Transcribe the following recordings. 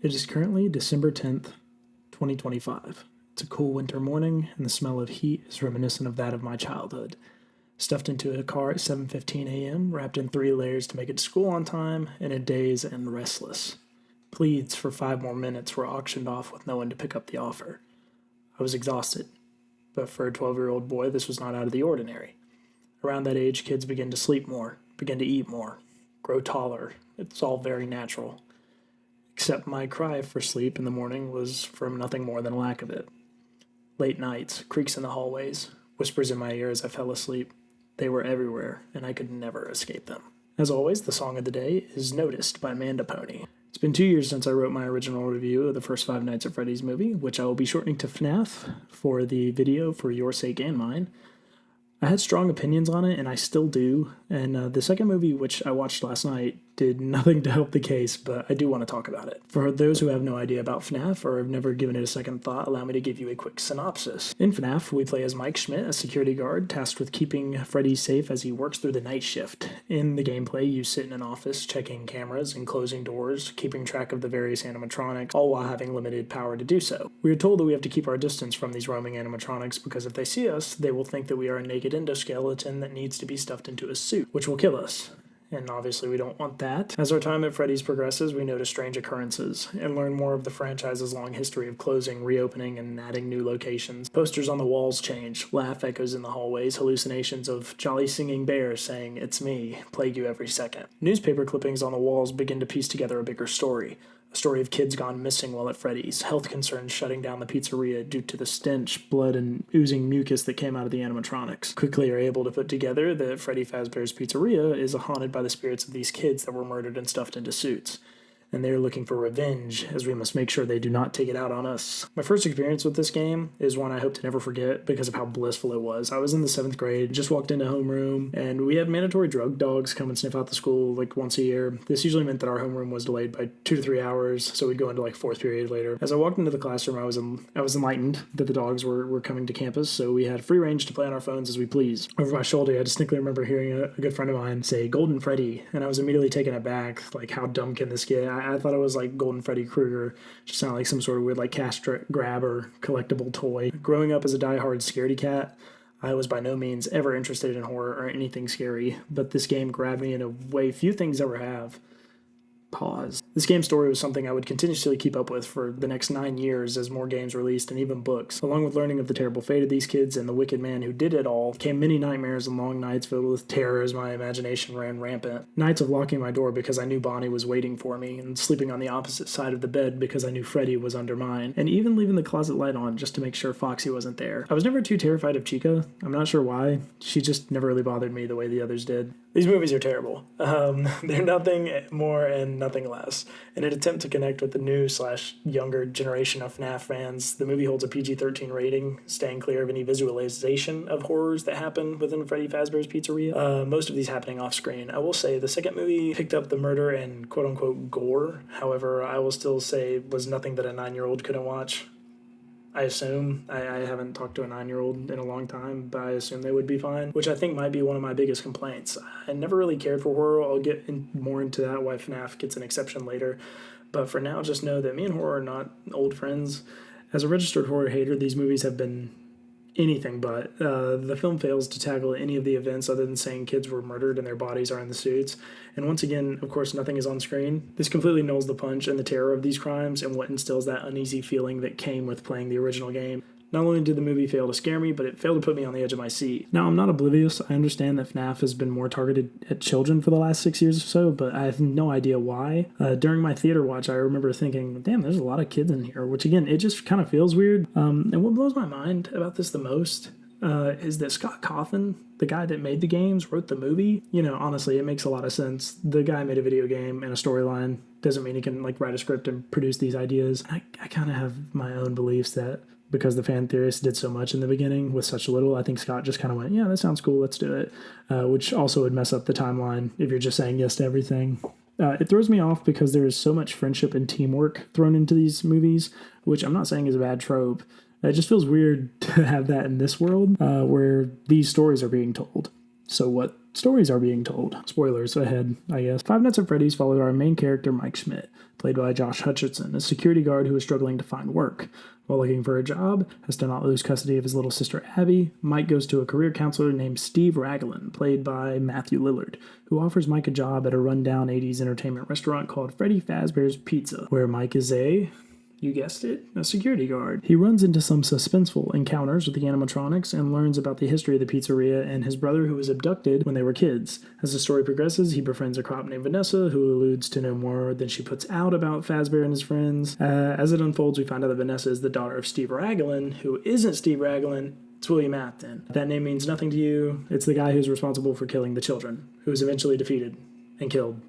It is currently December 10th, 2025. It's a cool winter morning, and the smell of heat is reminiscent of that of my childhood. Stuffed into a car at 7:15 a.m., wrapped in 3 layers to make it to school on time, and a daze and restless. Pleads for 5 more minutes were auctioned off with no one to pick up the offer. I was exhausted, but for a 12-year-old boy, this was not out of the ordinary. Around that age, kids begin to sleep more, begin to eat more, grow taller. It's all very natural. Except my cry for sleep in the morning was from nothing more than lack of it. Late nights, creaks in the hallways, whispers in my ear as I fell asleep. They were everywhere, and I could never escape them. As always, the song of the day is Noticed by Amanda Pony. It's been 2 years since I wrote my original review of the first 5 Nights at Freddy's movie, which I will be shortening to Fnaf for the video for your sake and mine. I had strong opinions on it, and I still do, and the second movie, which I watched last night, did nothing to help the case, but I do want to talk about it. For those who have no idea about FNAF or have never given it a second thought, allow me to give you a quick synopsis. In FNAF, we play as Mike Schmidt, a security guard tasked with keeping Freddy safe as he works through the night shift. In the gameplay, you sit in an office checking cameras and closing doors, keeping track of the various animatronics, all while having limited power to do so. We are told that we have to keep our distance from these roaming animatronics because if they see us, they will think that we are a naked endoskeleton that needs to be stuffed into a suit, which will kill us. And obviously we don't want that. As our time at Freddy's progresses, we notice strange occurrences and learn more of the franchise's long history of closing, reopening, and adding new locations. Posters on the walls change, laugh echoes in the hallways, hallucinations of jolly singing bears saying, "It's me," plague you every second. Newspaper clippings on the walls begin to piece together a bigger story. A story of kids gone missing while at Freddy's, health concerns shutting down the pizzeria due to the stench, blood, and oozing mucus that came out of the animatronics. Quickly are able to put together that Freddy Fazbear's Pizzeria is haunted by the spirits of these kids that were murdered and stuffed into suits. And they're looking for revenge, as we must make sure they do not take it out on us. My first experience with this game is one I hope to never forget because of how blissful it was. I was in the 7th grade, just walked into homeroom, and we had mandatory drug dogs come and sniff out the school like once a year. This usually meant that our homeroom was delayed by 2 to 3 hours, so we'd go into like 4th period later. As I walked into the classroom, I was enlightened that the dogs were coming to campus, so we had free range to play on our phones as we please. Over my shoulder, I distinctly remember hearing a good friend of mine say, "Golden Freddy," and I was immediately taken aback, like how dumb can this get? I thought it was like Golden Freddy Krueger, just sounded like some sort of weird like cash grab or collectible toy. Growing up as a diehard scaredy cat, I was by no means ever interested in horror or anything scary, but this game grabbed me in a way few things ever have. Pause. This game's story was something I would continuously keep up with for the next 9 years as more games released and even books. Along with learning of the terrible fate of these kids and the wicked man who did it all, came many nightmares and long nights filled with terror as my imagination ran rampant. Nights of locking my door because I knew Bonnie was waiting for me, and sleeping on the opposite side of the bed because I knew Freddy was under mine, and even leaving the closet light on just to make sure Foxy wasn't there. I was never too terrified of Chica. I'm not sure why. She just never really bothered me the way the others did. These movies are terrible. They're nothing more and nothing less. In an attempt to connect with the new/younger generation of FNAF fans, the movie holds a PG-13 rating, staying clear of any visualization of horrors that happen within Freddy Fazbear's Pizzeria. Most of these happening off-screen. I will say the second movie picked up the murder and quote-unquote gore. However, I will still say was nothing that a 9-year-old couldn't watch. I assume. I haven't talked to a 9-year-old in a long time, but I assume they would be fine, which I think might be one of my biggest complaints. I never really cared for horror. I'll get more into that, why FNAF gets an exception later. But for now, just know that me and horror are not old friends. As a registered horror hater, these movies have been anything but. The film fails to tackle any of the events other than saying kids were murdered and their bodies are in the suits. And once again, of course, nothing is on screen. This completely nulls the punch and the terror of these crimes and what instills that uneasy feeling that came with playing the original game. Not only did the movie fail to scare me, but it failed to put me on the edge of my seat. Now, I'm not oblivious. I understand that FNAF has been more targeted at children for the last 6 years or so, but I have no idea why. During my theater watch, I remember thinking, damn, there's a lot of kids in here, which again, it just kind of feels weird. And what blows my mind about this the most is that Scott Cawthon, the guy that made the games, wrote the movie. You know, honestly, it makes a lot of sense. The guy made a video game and a storyline. Doesn't mean he can like write a script and produce these ideas. I kind of have my own beliefs that because the fan theorists did so much in the beginning with such little, I think Scott just kind of went, yeah, that sounds cool, let's do it, which also would mess up the timeline if you're just saying yes to everything. It throws me off because there is so much friendship and teamwork thrown into these movies, which I'm not saying is a bad trope. It just feels weird to have that in this world where these stories are being told. So what stories are being told. Spoilers ahead, I guess. Five Nights at Freddy's followed our main character, Mike Schmidt, played by Josh Hutcherson, a security guard who is struggling to find work. While looking for a job, has to not lose custody of his little sister Abby, Mike goes to a career counselor named Steve Raglan, played by Matthew Lillard, who offers Mike a job at a rundown 80s entertainment restaurant called Freddy Fazbear's Pizza, where Mike is you guessed it, a security guard. He runs into some suspenseful encounters with the animatronics and learns about the history of the pizzeria and his brother who was abducted when they were kids. As the story progresses, he befriends a cop named Vanessa who alludes to no more than she puts out about Fazbear and his friends. As it unfolds, we find out that Vanessa is the daughter of Steve Raglan, who isn't Steve Raglan, it's William Afton. That name means nothing to you. It's the guy who's responsible for killing the children, who was eventually defeated and killed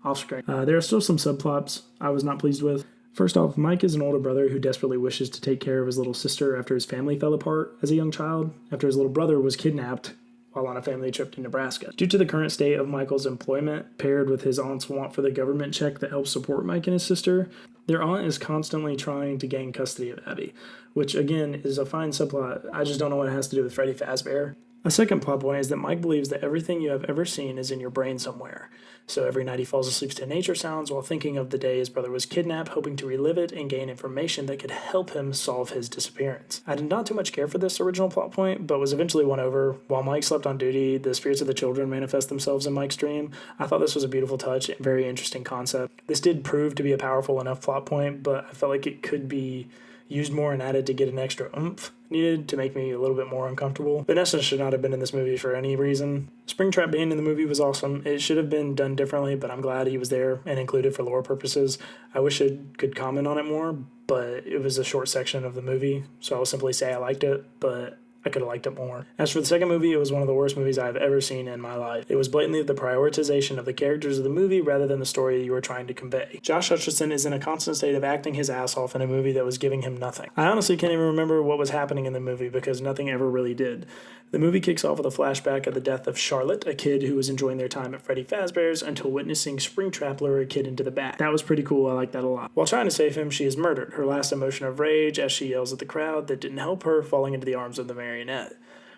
off screen. There are still some subplots I was not pleased with. First off, Mike is an older brother who desperately wishes to take care of his little sister after his family fell apart as a young child, after his little brother was kidnapped while on a family trip to Nebraska. Due to the current state of Michael's employment, paired with his aunt's want for the government check that helps support Mike and his sister, their aunt is constantly trying to gain custody of Abby, which again is a fine subplot. I just don't know what it has to do with Freddy Fazbear. A second plot point is that Mike believes that everything you have ever seen is in your brain somewhere. So every night he falls asleep to nature sounds while thinking of the day his brother was kidnapped, hoping to relive it and gain information that could help him solve his disappearance. I did not too much care for this original plot point, but was eventually won over. While Mike slept on duty, the spirits of the children manifest themselves in Mike's dream. I thought this was a beautiful touch and very interesting concept. This did prove to be a powerful enough plot point, but I felt like it could be used more and added to get an extra oomph needed to make me a little bit more uncomfortable. Vanessa should not have been in this movie for any reason. Springtrap being in the movie was awesome. It should have been done differently, but I'm glad he was there and included for lore purposes. I wish I could comment on it more, but it was a short section of the movie, so I'll simply say I liked it, but I could have liked it more. As for the second movie, it was one of the worst movies I've ever seen in my life. It was blatantly the prioritization of the characters of the movie rather than the story you were trying to convey. Josh Hutcherson is in a constant state of acting his ass off in a movie that was giving him nothing. I honestly can't even remember what was happening in the movie because nothing ever really did. The movie kicks off with a flashback of the death of Charlotte, a kid who was enjoying their time at Freddy Fazbear's until witnessing Springtrap lure a kid into the back. That was pretty cool, I like that a lot. While trying to save him, she is murdered, her last emotion of rage as she yells at the crowd that didn't help her, falling into the arms of the marionette.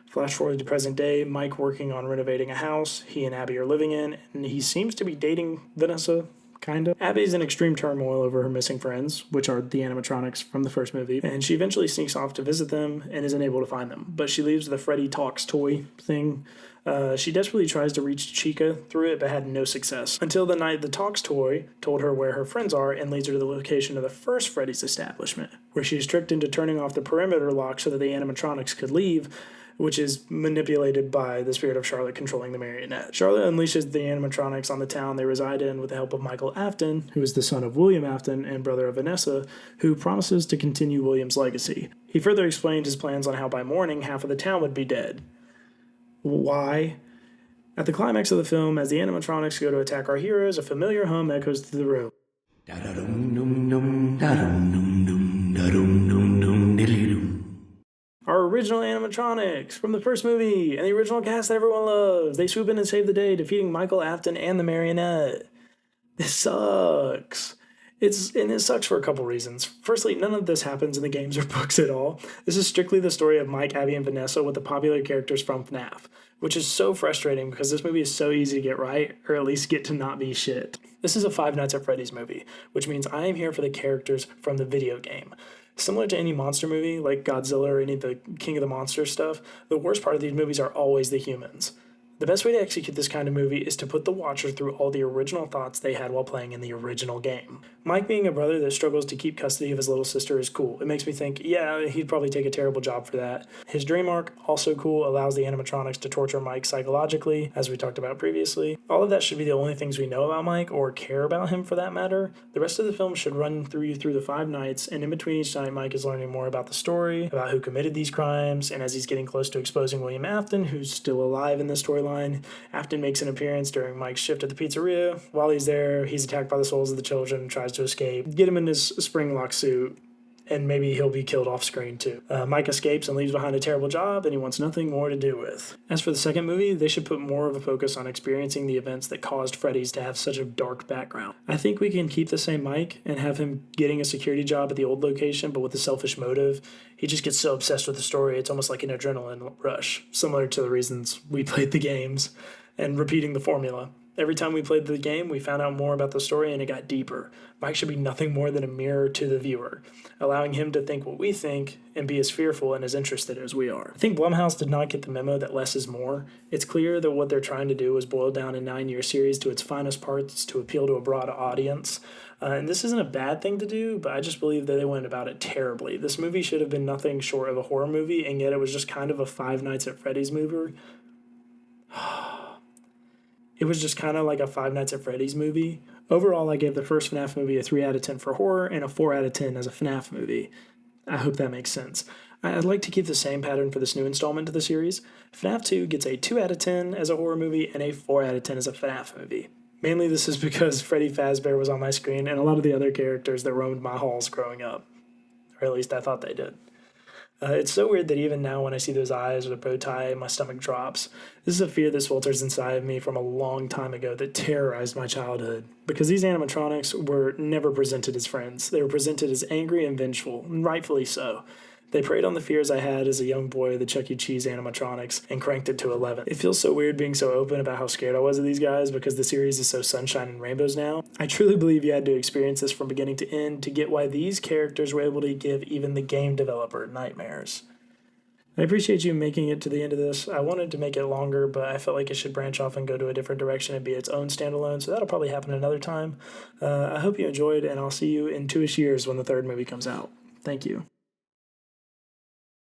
Flash forward to present day, Mike working on renovating a house he and Abby are living in, and he seems to be dating Vanessa, kinda. Abby's in extreme turmoil over her missing friends, which are the animatronics from the first movie, and she eventually sneaks off to visit them and isn't able to find them, but she leaves the Freddy Talks toy thing. She desperately tries to reach Chica through it, but had no success. Until the night the Talks toy told her where her friends are and leads her to the location of the first Freddy's establishment, where she is tricked into turning off the perimeter lock so that the animatronics could leave, which is manipulated by the spirit of Charlotte controlling the marionette. Charlotte unleashes the animatronics on the town they reside in with the help of Michael Afton, who is the son of William Afton and brother of Vanessa, who promises to continue William's legacy. He further explained his plans on how by morning half of the town would be dead. Why? At the climax of the film, as the animatronics go to attack our heroes, a familiar hum echoes through the room. Our original animatronics from the first movie and the original cast that everyone loves. They swoop in and save the day, defeating Michael Afton and the marionette. This sucks. It sucks for a couple reasons. Firstly, none of this happens in the games or books at all. This is strictly the story of Mike, Abby, and Vanessa with the popular characters from Fnaf, which is so frustrating because this movie is so easy to get right, or at least get to not be shit. This is a Five Nights at Freddy's movie, which means I am here for the characters from the video game. Similar to any monster movie, like Godzilla or any of the King of the Monsters stuff, the worst part of these movies are always the humans. The best way to execute this kind of movie is to put the watcher through all the original thoughts they had while playing in the original game. Mike being a brother that struggles to keep custody of his little sister is cool. It makes me think, yeah, he'd probably take a terrible job for that. His dream arc, also cool, allows the animatronics to torture Mike psychologically, as we talked about previously. All of that should be the only things we know about Mike, or care about him for that matter. The rest of the film should run through you through the 5 nights, and in between each night, Mike is learning more about the story, about who committed these crimes, and as he's getting close to exposing William Afton, who's still alive in this storyline, Afton makes an appearance during Mike's shift at the pizzeria. While he's there, he's attacked by the souls of the children and tries to escape. Get him in his spring lock suit, and maybe he'll be killed off screen too. Mike escapes and leaves behind a terrible job, and he wants nothing more to do with. As for the second movie, they should put more of a focus on experiencing the events that caused Freddy's to have such a dark background. I think we can keep the same Mike and have him getting a security job at the old location, but with a selfish motive. He just gets so obsessed with the story, it's almost like an adrenaline rush, similar to the reasons we played the games, and repeating the formula. Every time we played the game, we found out more about the story and it got deeper. Mike should be nothing more than a mirror to the viewer, allowing him to think what we think and be as fearful and as interested as we are. I think Blumhouse did not get the memo that less is more. It's clear that what they're trying to do was boil down a 9-year series to its finest parts to appeal to a broad audience. And this isn't a bad thing to do, but I just believe that they went about it terribly. This movie should have been nothing short of a horror movie, and yet it was just kind of a Five Nights at Freddy's movie. It was just kind of like a Five Nights at Freddy's movie. Overall, I gave the first FNAF movie a 3 out of 10 for horror and a 4 out of 10 as a FNAF movie. I hope that makes sense. I'd like to keep the same pattern for this new installment to the series. FNAF 2 gets a 2 out of 10 as a horror movie and a 4 out of 10 as a FNAF movie. Mainly this is because Freddy Fazbear was on my screen and a lot of the other characters that roamed my halls growing up. Or at least I thought they did. It's so weird that even now when I see those eyes or the bow tie, my stomach drops. This is a fear that swelters inside of me from a long time ago that terrorized my childhood. Because these animatronics were never presented as friends. They were presented as angry and vengeful, and rightfully so. They preyed on the fears I had as a young boy of the Chuck E. Cheese animatronics and cranked it to 11. It feels so weird being so open about how scared I was of these guys because the series is so sunshine and rainbows now. I truly believe you had to experience this from beginning to end to get why these characters were able to give even the game developer nightmares. I appreciate you making it to the end of this. I wanted to make it longer, but I felt like it should branch off and go to a different direction and be its own standalone, so that'll probably happen another time. I hope you enjoyed, and I'll see you in 2-ish years when the third movie comes out. Thank you.